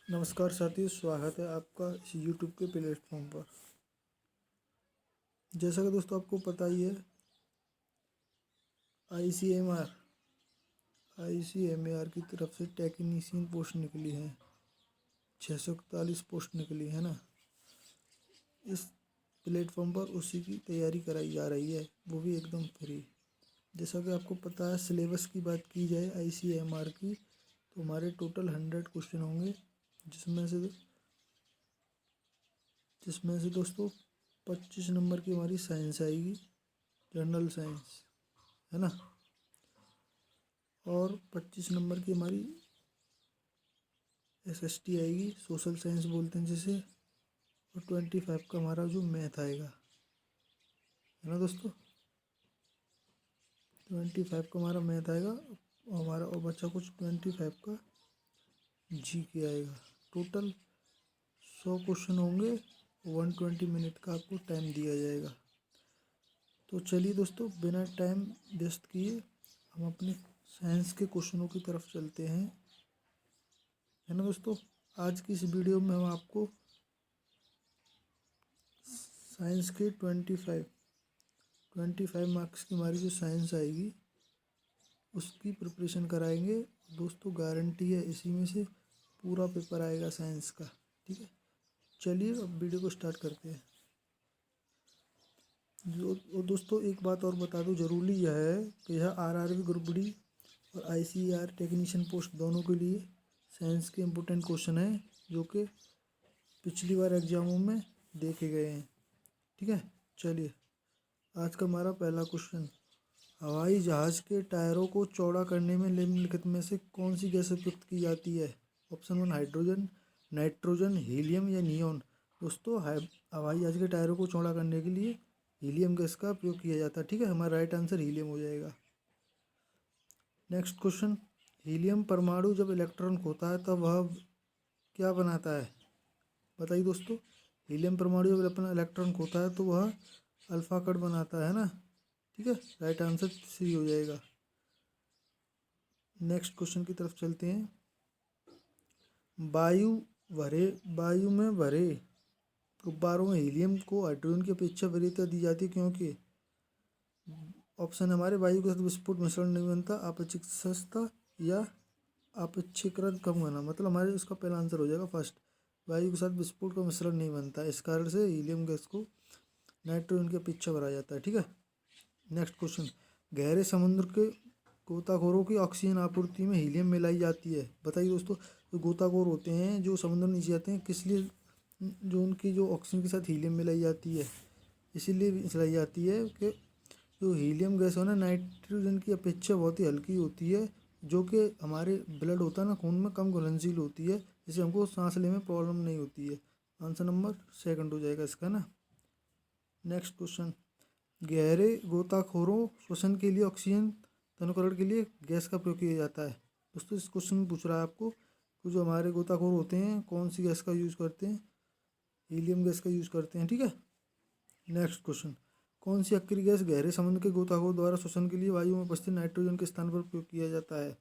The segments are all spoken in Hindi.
नमस्कार साथियों, स्वागत है आपका इस यूट्यूब के प्लेटफॉर्म पर। जैसा कि दोस्तों आपको पता ही है, आईसीएमआर की तरफ से टेक्नीशियन पोस्ट निकली है। 641 पोस्ट निकली है ना। इस प्लेटफॉर्म पर उसी की तैयारी कराई जा रही है, वो भी एकदम फ्री। जैसा कि आपको पता है, सिलेबस की बात की जाए आईसीएमआर की, तो हमारे टोटल 100 क्वेश्चन होंगे, जिसमें से दोस्तों 25 नंबर की हमारी साइंस आएगी, जनरल साइंस, है ना। और 25 नंबर की हमारी एसएसटी आएगी, सोशल साइंस बोलते हैं जिसे। और 25 का हमारा जो मैथ आएगा, है ना दोस्तों। 25 का हमारा मैथ आएगा और बच्चा कुछ 25 का जीके आएगा। टोटल 100 क्वेश्चन होंगे, 120 मिनट का आपको टाइम दिया जाएगा। तो चलिए दोस्तों, बिना टाइम वेस्ट किए हम अपने साइंस के क्वेश्चनों की तरफ चलते हैं, है ना दोस्तों। आज की इस वीडियो में हम आपको साइंस के 25 मार्क्स की हमारी जो साइंस आएगी उसकी प्रिपरेशन कराएंगे। दोस्तों गारंटी है इसी में से पूरा पेपर आएगा साइंस का, ठीक है। चलिए अब वीडियो को स्टार्ट करते हैं। दोस्तों एक बात और बता दूं, ज़रूरी यह है कि यह आरआरबी ग्रुप डी और आईसीआर टेक्नीशियन पोस्ट दोनों के लिए साइंस के इम्पोर्टेंट क्वेश्चन हैं, जो कि पिछली बार एग्जामों में देखे गए हैं, ठीक है। चलिए, आज का हमारा पहला क्वेश्चन, हवाई जहाज़ के टायरों को चौड़ा करने में निम्नलिखित में से कौन सी गैस उपयुक्त की जाती है। ऑप्शन 1 हाइड्रोजन, नाइट्रोजन, हीलियम या नियॉन। दोस्तों हवाई जहाज़ के टायरों को चौड़ा करने के लिए हीलियम गैस का प्रयोग किया जाता है, ठीक है। हमारा राइट आंसर हीलियम हो जाएगा। नेक्स्ट क्वेश्चन, हीलियम परमाणु जब इलेक्ट्रॉन खोता है तब वह क्या बनाता है। बताइए दोस्तों, हीलियम परमाणु जब अपना इलेक्ट्रॉन खोता है तो वह अल्फा कण बनाता है ना, ठीक है। राइट आंसर सी हो जाएगा। नेक्स्ट क्वेश्चन की तरफ चलते हैं। वायु में भरे गुब्बारों में हीलियम को हाइड्रोजन की अपेक्षा वरीयता दी जाती है, क्योंकि ऑप्शन हमारे वायु के साथ विस्फोट मिश्रण नहीं बनता, अपेक्षितता या अपेक्षाकृत कम होना। मतलब हमारे इसका पहला आंसर हो जाएगा फर्स्ट, वायु के साथ विस्फोट का मिश्रण नहीं बनता, इस कारण से हीलियम गैस को नाइट्रोजन की अपेक्षा भरा जाता है, ठीक है। नेक्स्ट क्वेश्चन, गहरे समुद्र के गोताखोरों की ऑक्सीजन आपूर्ति में हीलियम मिलाई जाती है। बताइए दोस्तों, जो गोताखोर होते हैं जो समुद्र में नीचे जाते हैं, किस लिए जो उनकी जो ऑक्सीजन के साथ हीलियम मिलाई जाती है, इसीलिए मिलाई जाती है कि जो हीलियम गैस है ना, नाइट्रोजन की अपेक्षा बहुत ही हल्की होती है, जो कि हमारे ब्लड होता है ना, खून में कम घुलनशील होती है, जिससे हमको सांस लेने में प्रॉब्लम नहीं होती है। आंसर नंबर सेकंड हो जाएगा इसका ना। नेक्स्ट क्वेश्चन, गहरे गोताखोरों श्वसन के लिए ऑक्सीजन तनुकरण के लिए गैस का प्रयोग किया जाता है। दोस्तों इस क्वेश्चन में पूछ रहा है आपको कि जो हमारे गोताखोर होते हैं कौन सी गैस का यूज़ करते हैं, हीलियम गैस का यूज़ करते हैं, ठीक है। नेक्स्ट क्वेश्चन, कौन सी अक्रिय गैस गहरे समुद्र के गोताखोर द्वारा श्वसन के लिए वायु में उपस्थित नाइट्रोजन के स्थान पर प्रयोग किया जाता है।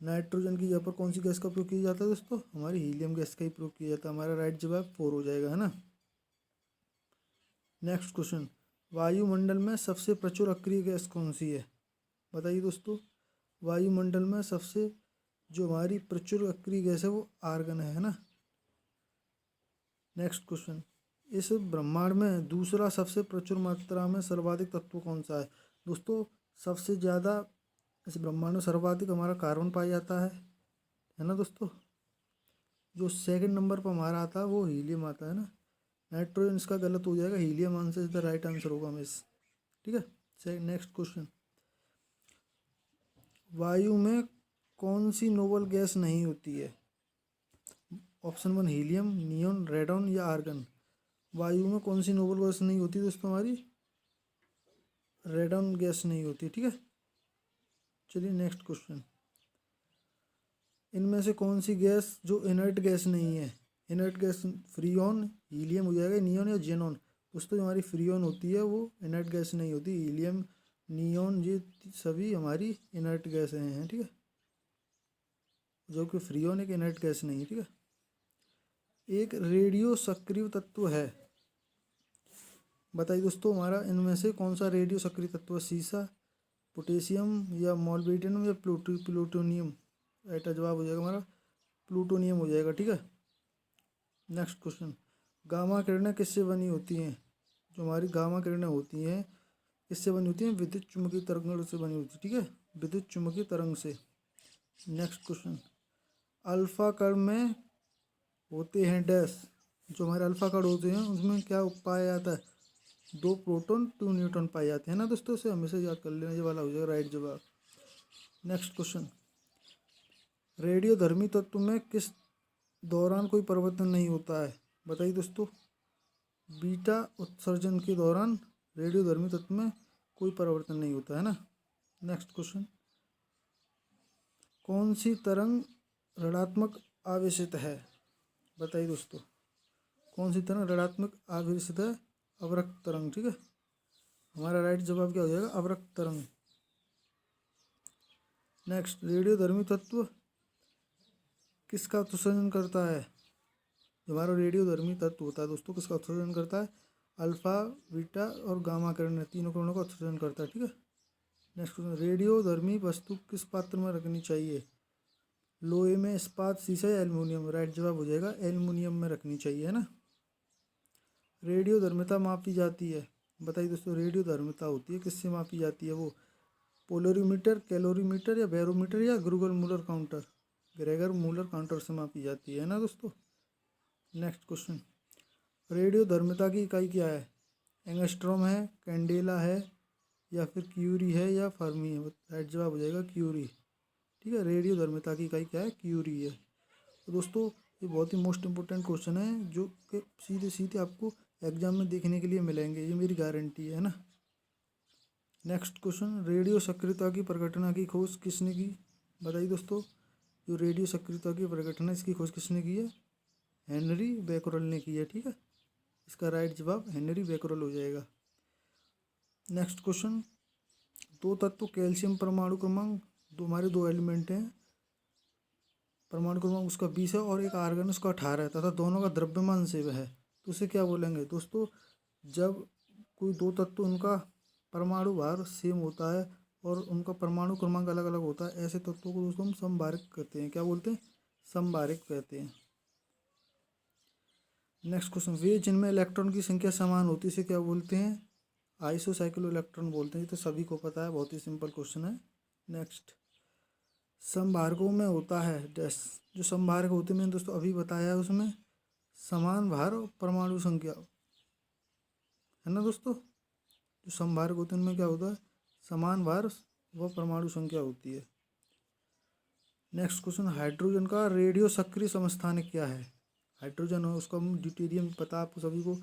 नाइट्रोजन की जगह पर कौन सी गैस का प्रयोग किया जाता है दोस्तों, हमारी हीलियम गैस का ही प्रयोग किया जाता है। हमारा राइट जवाब 4 हो जाएगा, है ना। नेक्स्ट क्वेश्चन, वायुमंडल में सबसे प्रचुर अक्रिय गैस कौन सी है। बताइए दोस्तों, वायुमंडल में सबसे जो हमारी प्रचुर अक्रिय गैस है वो आर्गन है ना। नेक्स्ट क्वेश्चन, इस ब्रह्मांड में दूसरा सबसे प्रचुर मात्रा में सर्वाधिक तत्व कौन सा है। दोस्तों सबसे ज़्यादा इस ब्रह्मांड में सर्वाधिक हमारा कार्बन पाया जाता है ना दोस्तों। जो सेकंड नंबर पर हमारा आता है वो हीलियम आता है ना। नाइट्रोजन इसका गलत हो जाएगा, helium answer is the right answer होगा मिस, ठीक है। नेक्स्ट क्वेश्चन, वायु में कौन सी नोबल गैस नहीं होती है। ऑप्शन 1 हीलियम, नियॉन, रेडॉन या आर्गन। वायु में कौन सी नोबल गैस नहीं होती दोस्तों, हमारी रेडॉन गैस नहीं होती, ठीक है। चलिए नेक्स्ट क्वेश्चन, इनमें से कौन सी गैस जो इनर्ट गैस नहीं है। इनर्ट गैस फ्रीऑन, हीलियम हो जाएगा, नियॉन या जेनॉन। दोस्तों हमारी फ्रीऑन होती है, वो इनर्ट गैस नहीं होती। हीलियम, नियॉन ये सभी हमारी इनर्ट गैस हैं, ठीक है, जो कि फ्रीऑन एक इनर्ट गैस नहीं है, ठीक है। एक रेडियो सक्रिय तत्व है। बताइए दोस्तों, हमारा इनमें से कौन सा रेडियो सक्रिय तत्व है? सीसा, पोटेशियम या मॉलिब्डेनम या प्लूटोनियम? राइट जवाब हो जाएगा हमारा प्लूटोनियम हो जाएगा। ठीक है, नेक्स्ट क्वेश्चन। गामा किरणें किससे बनी होती हैं? जो हमारी गामा किरणें होती हैं किससे बनी होती हैं? विद्युत चुम्बकीय तरंगों से बनी होती है। ठीक है, विद्युत चुम्बकीय तरंग से। Next question. अल्फा कण में होते हैं डैश। जो हमारे अल्फा कण होते हैं उसमें क्या पाया जाता है? 2 प्रोटॉन 2 न्यूट्रॉन पाए जाते हैं ना दोस्तों। इसे हमेशा याद कर लेना, ये वाला हो जाएगा राइट जवाब। Next question. रेडियोधर्मी तत्व में किस दौरान कोई परिवर्तन नहीं होता है? बताइए दोस्तों, बीटा उत्सर्जन के दौरान रेडियोधर्मी तत्व में कोई परिवर्तन नहीं होता है ना। Next question. कौन सी तरंग ऋणात्मक आवेशित है? बताइए दोस्तों, कौन सी तरंग ऋणात्मक आवेशित है? अवरक्त तरंग। ठीक है, हमारा राइट जवाब क्या हो जाएगा? अवरक्त तरंग। नेक्स्ट, रेडियोधर्मी तत्व किसका उत्सर्जन करता है? जो हमारा रेडियोधर्मी तत्व होता है दोस्तों, किसका उत्सर्जन करता है? अल्फा, बीटा और गामा किरण, तीनों किरणों का उत्सर्जन करता है। ठीक है, नेक्स्ट क्वेश्चन। रेडियोधर्मी वस्तु किस पात्र में रखनी चाहिए? लोहे में, इस्पात, शीशा या एल्युमिनियम? राइट जवाब हो जाएगा एल्युमिनियम में रखनी चाहिए, है ना। रेडियोधर्मिता मापी जाती है। बताइए दोस्तों, रेडियोधर्मिता होती है किससे मापी जाती है? वो पोलरीमीटर, कैलोरीमीटर या बैरोमीटर या Gregor Muller counter? Gregor Muller counter से मापी जाती है ना दोस्तों। Next question. रेडियोधर्मिता की इकाई क्या है? एंगस्ट्रॉम है, कैंडेला है या फिर क्यूरी है या फर्मी है? राइट जवाब हो जाएगा क्यूरी। ठीक है, रेडियोधर्मिता की इकाई क्या है? क्यूरी है। तो दोस्तों, ये बहुत ही मोस्ट इंपोर्टेंट क्वेश्चन है जो कि सीधे सीधे आपको एग्जाम में देखने के लिए मिलेंगे, ये मेरी गारंटी है ना। Next question. रेडियो सक्रियता की परिघटना की खोज किसने की? बताइए दोस्तों, जो रेडियो सक्रियता की परिघटना, इसकी खोज किसने की है? हेनरी बेकरल ने की है। ठीक है, इसका राइट जवाब हेनरी बेकरल हो जाएगा। Next question. दो तत्व कैल्शियम परमाणु क्रमांक, हमारे 2 एलिमेंट हैं, परमाणु क्रमांक उसका 20 है और एक आर्गन उसका 18 है तथा दोनों का द्रव्यमान सेम है, तो उसे क्या बोलेंगे? दोस्तों, जब कोई 2 तत्व उनका परमाणु भार सेम होता है और उनका परमाणु क्रमांक अलग अलग होता है, ऐसे तत्वों को दोस्तों हम समभारिक कहते हैं। क्या बोलते हैं? समभारिक कहते हैं। Next question. वे जिनमें इलेक्ट्रॉन की संख्या समान होती है इसे क्या बोलते हैं? आइसोसाइक्लो इलेक्ट्रॉन बोलते हैं। ये तो सभी को पता है, बहुत ही सिंपल क्वेश्चन है। नेक्स्ट, समभारकों में होता है डैश। जो समभारक होते हैं मैंने दोस्तों अभी बताया है, उसमें समान भार और परमाणु संख्या है ना दोस्तों। जो समभारक होते हैं उनमें क्या होता है? समान भार व परमाणु संख्या होती है। Next question. हाइड्रोजन का रेडियो सक्रिय समस्थानिक क्या है? हाइड्रोजन है उसको हम ड्यूटेरियम, पता है आपको सभी को।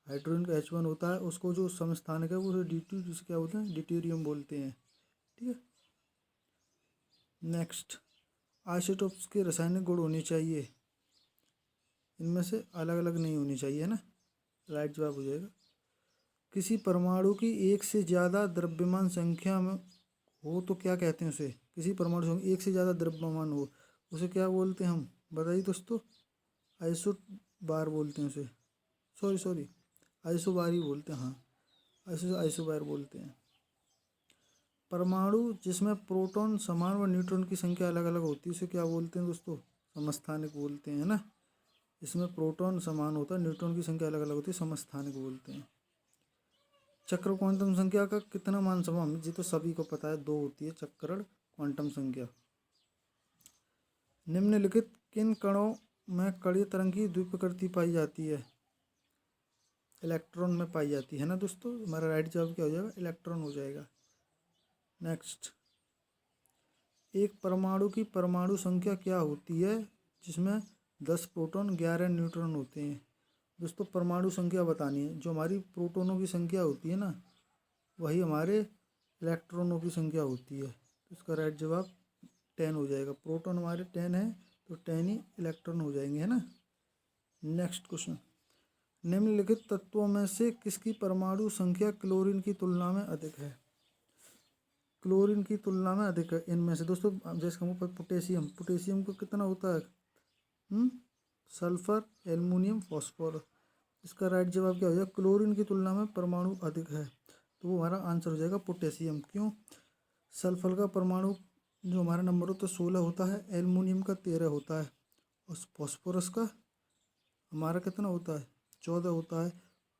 हाइड्रोजन का H1 होता है, उसको जो समस्थानिक है वो जिसे क्या बोलते हैं? ड्यूटेरियम बोलते हैं। ठीक है, नेक्स्ट। आइसोटोप्स के रासायनिक गुण होने चाहिए, इनमें से अलग अलग नहीं होनी चाहिए, है ना। राइट जवाब हो जाएगा। किसी परमाणु की एक से ज़्यादा द्रव्यमान संख्या में हो तो क्या कहते हैं उसे? किसी परमाणु संख्या एक से ज़्यादा द्रव्यमान हो उसे क्या बोलते हैं हम? बताइए दोस्तों, आइसो बार बोलते हैं उसे। सॉरी, आइसोबार ही बोलते हैं। हाँ, आइसोबार बोलते हैं। परमाणु जिसमें प्रोटॉन समान व न्यूट्रॉन की संख्या अलग अलग होती है उसे क्या बोलते हैं दोस्तों? समस्थानिक बोलते हैं ना। इसमें प्रोटॉन समान होता है, न्यूट्रॉन की संख्या अलग अलग होती है, समस्थानिक बोलते हैं। चक्र क्वांटम संख्या का कितना मान समान? जी तो सभी को पता है, 2 होती है चक्रण क्वांटम संख्या। निम्नलिखित किन कणों में कणीय तरंग की द्विप्रकृति पाई जाती है? इलेक्ट्रॉन में पाई जाती है ना दोस्तों। हमारा राइट जवाब क्या हो जाएगा? इलेक्ट्रॉन हो जाएगा। नेक्स्ट, एक परमाणु की परमाणु संख्या क्या होती है जिसमें 10 प्रोटॉन 11 न्यूट्रॉन होते हैं? दोस्तों, परमाणु संख्या बतानी है। जो हमारी प्रोटॉनों की संख्या होती है ना, वही हमारे इलेक्ट्रॉनों की संख्या होती है। तो इसका राइट जवाब 10 हो जाएगा। प्रोटॉन हमारे 10 है तो 10 ही इलेक्ट्रॉन हो जाएंगे, है ना। Next question. निम्नलिखित तत्वों में से किसकी परमाणु संख्या क्लोरीन की तुलना में अधिक है? क्लोरीन की तुलना में अधिक है इनमें से दोस्तों। जैसे हम ऊपर पोटेशियम को कितना होता है? Sulphur, aluminium, phosphorus. इसका राइट जवाब क्या हो जाएगा? क्लोरीन की तुलना में परमाणु अधिक है, तो वो हमारा आंसर हो जाएगा पोटेशियम। क्यों? सल्फर का परमाणु जो हमारा नंबर होता है 16 होता है, एल्युमिनियम का 13 होता है, और फॉस्फोरस का हमारा कितना होता है? 14 होता है।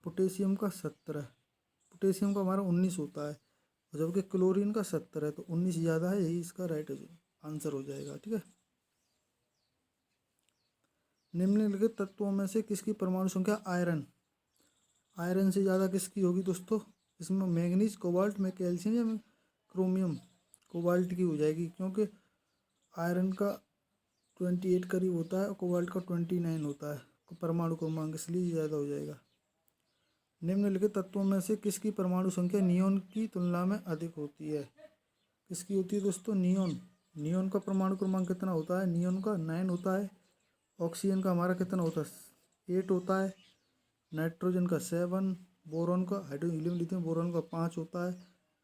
पोटेशियम का 17, पोटेशियम का हमारा 19 होता है, और जबकि क्लोरीन का 70 है, तो 19 ज़्यादा है, यही इसका राइट आंसर हो जाएगा। ठीक है। निम्नलिखित तत्वों में से किसकी परमाणु संख्या आयरन, आयरन से ज़्यादा किसकी होगी दोस्तों? इसमें मैग्नीज, कोबाल्ट में, कैल्शियम या क्रोमियम? कोबाल्ट की हो जाएगी, क्योंकि आयरन का 28 करीब होता है और कोबाल्ट का 29 होता है परमाणु क्रमांक, इसलिए ज़्यादा हो जाएगा। निम्नलिखित तत्वों में से किसकी परमाणु संख्या नियोन की तुलना में अधिक होती है? किसकी होती है दोस्तों? नियोन। नियोन का परमाणु क्रमांक कितना होता है? नियोन का 9 होता है। ऑक्सीजन का हमारा कितना होता है? 8 होता है। नाइट्रोजन का 7, बोरॉन का, हाइड्रोजन, हीलियम, लिथियम, बोरॉन का 5 होता है,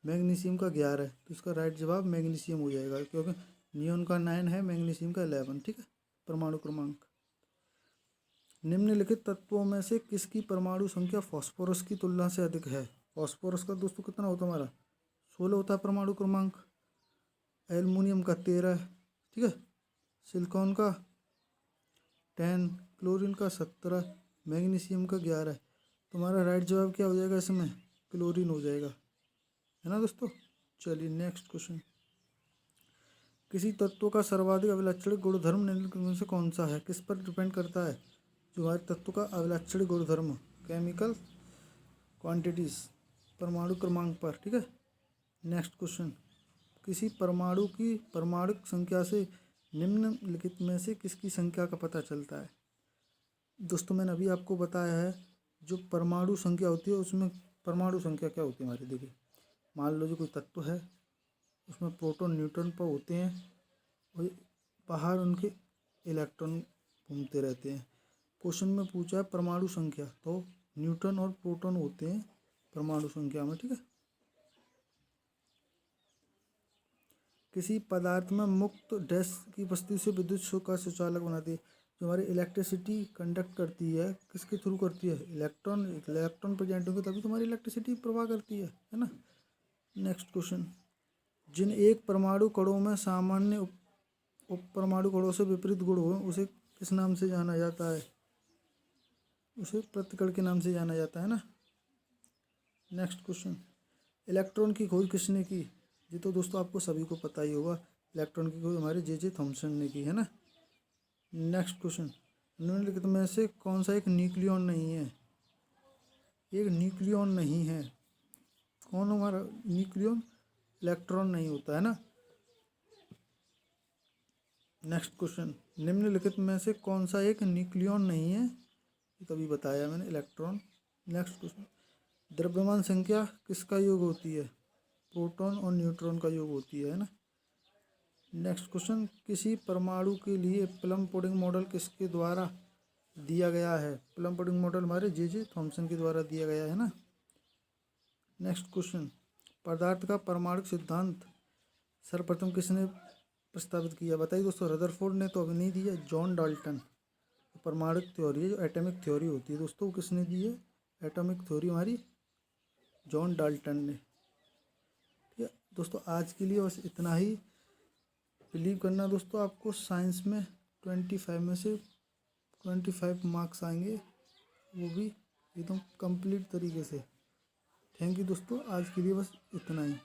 मैग्नीशियम का 11 है। तो इसका राइट जवाब मैग्नीशियम हो जाएगा, क्योंकि नियोन का 9 है, मैग्नीशियम का 11। ठीक है, परमाणु क्रमांक। निम्नलिखित तत्वों में से किसकी परमाणु संख्या फॉस्फोरस की तुलना से अधिक है? फॉस्फोरस का दोस्तों कितना होता है हमारा? 16 होता है परमाणु क्रमांक। एल्युमिनियम का 13, ठीक है, सिलिकॉन का 10, क्लोरीन का 17, मैग्नीशियम का 11। तुम्हारा राइट जवाब क्या हो जाएगा? इसमें क्लोरीन हो जाएगा, है ना दोस्तों। चलिए नेक्स्ट क्वेश्चन। किसी तत्व का सर्वाधिक अविलक्षणिक गुणधर्म निम्नलिखित में से कौन सा है? किस पर डिपेंड करता है जो हमारे तत्व का अविलक्षणिक गुणधर्म? केमिकल क्वांटिटीज, परमाणु क्रमांक पर। ठीक है। Next question. किसी परमाणु की परमाणुक संख्या से निम्नलिखित में से किसकी संख्या का पता चलता है? दोस्तों मैंने अभी आपको बताया है, जो परमाणु संख्या होती है उसमें परमाणु संख्या क्या होती है हमारी। देखिए, मान लो जो कोई तत्व है, उसमें प्रोटॉन न्यूट्रॉन पर होते हैं और बाहर उनके इलेक्ट्रॉन घूमते रहते हैं। क्वेश्चन में पूछा है परमाणु संख्या, तो न्यूट्रॉन और प्रोटॉन होते हैं परमाणु संख्या में। ठीक है। किसी पदार्थ में मुक्त डैश की उपस्थिति से विद्युत का सुचालक बनाती है। जो हमारी इलेक्ट्रिसिटी कंडक्ट करती है, किसके थ्रू करती है? इलेक्ट्रॉन। इलेक्ट्रॉन प्रेजेंट होंगे तभी तुम्हारी इलेक्ट्रिसिटी प्रवाह करती है ना। Next question. जिन एक परमाणु कणों में सामान्य उप परमाणु कणों से विपरीत गुण हो, उसे किस नाम से जाना जाता है? उसे प्रतिकण के नाम से जाना जाता है ना। Next question. इलेक्ट्रॉन की खोज किसने की? ये तो दोस्तों आपको सभी को पता ही होगा, इलेक्ट्रॉन की खोज हमारे जे थॉमसन ने की, है ना। Next question. निम्नलिखित में से कौन सा एक न्यूक्लियॉन नहीं है? एक न्यूक्लियॉन नहीं है। कौन हमारा न्यूक्लियॉन? इलेक्ट्रॉन नहीं होता है ना। Next question. निम्नलिखित में से कौन सा एक न्यूक्लियॉन नहीं है? तभी बताया मैंने, इलेक्ट्रॉन। Next question. द्रव्यमान संख्या किसका योग होती है? प्रोटॉन और न्यूट्रॉन का योग होती है ना। Next question. किसी परमाणु के लिए प्लम पुडिंग मॉडल किसके द्वारा दिया गया है? प्लम पुडिंग मॉडल हमारे जे थॉमसन के द्वारा दिया गया है ना। Next question. पदार्थ का परमाणु सिद्धांत सर्वप्रथम किसने प्रस्तावित किया? बताइए दोस्तों। रदरफोर्ड ने तो अभी नहीं दिया, जॉन डाल्टन। परमाणु थ्योरी है, जो एटॉमिक थ्योरी होती है दोस्तों, वो किसने दी है? एटॉमिक थ्योरी हमारी जॉन डाल्टन ने। ठीक है दोस्तों, आज के लिए बस इतना ही। बिलीव करना दोस्तों, आपको साइंस में 25 में से 25 मार्क्स आएंगे, वो भी एकदम कंप्लीट तरीके से। थैंक यू दोस्तों, आज के लिए बस इतना ही।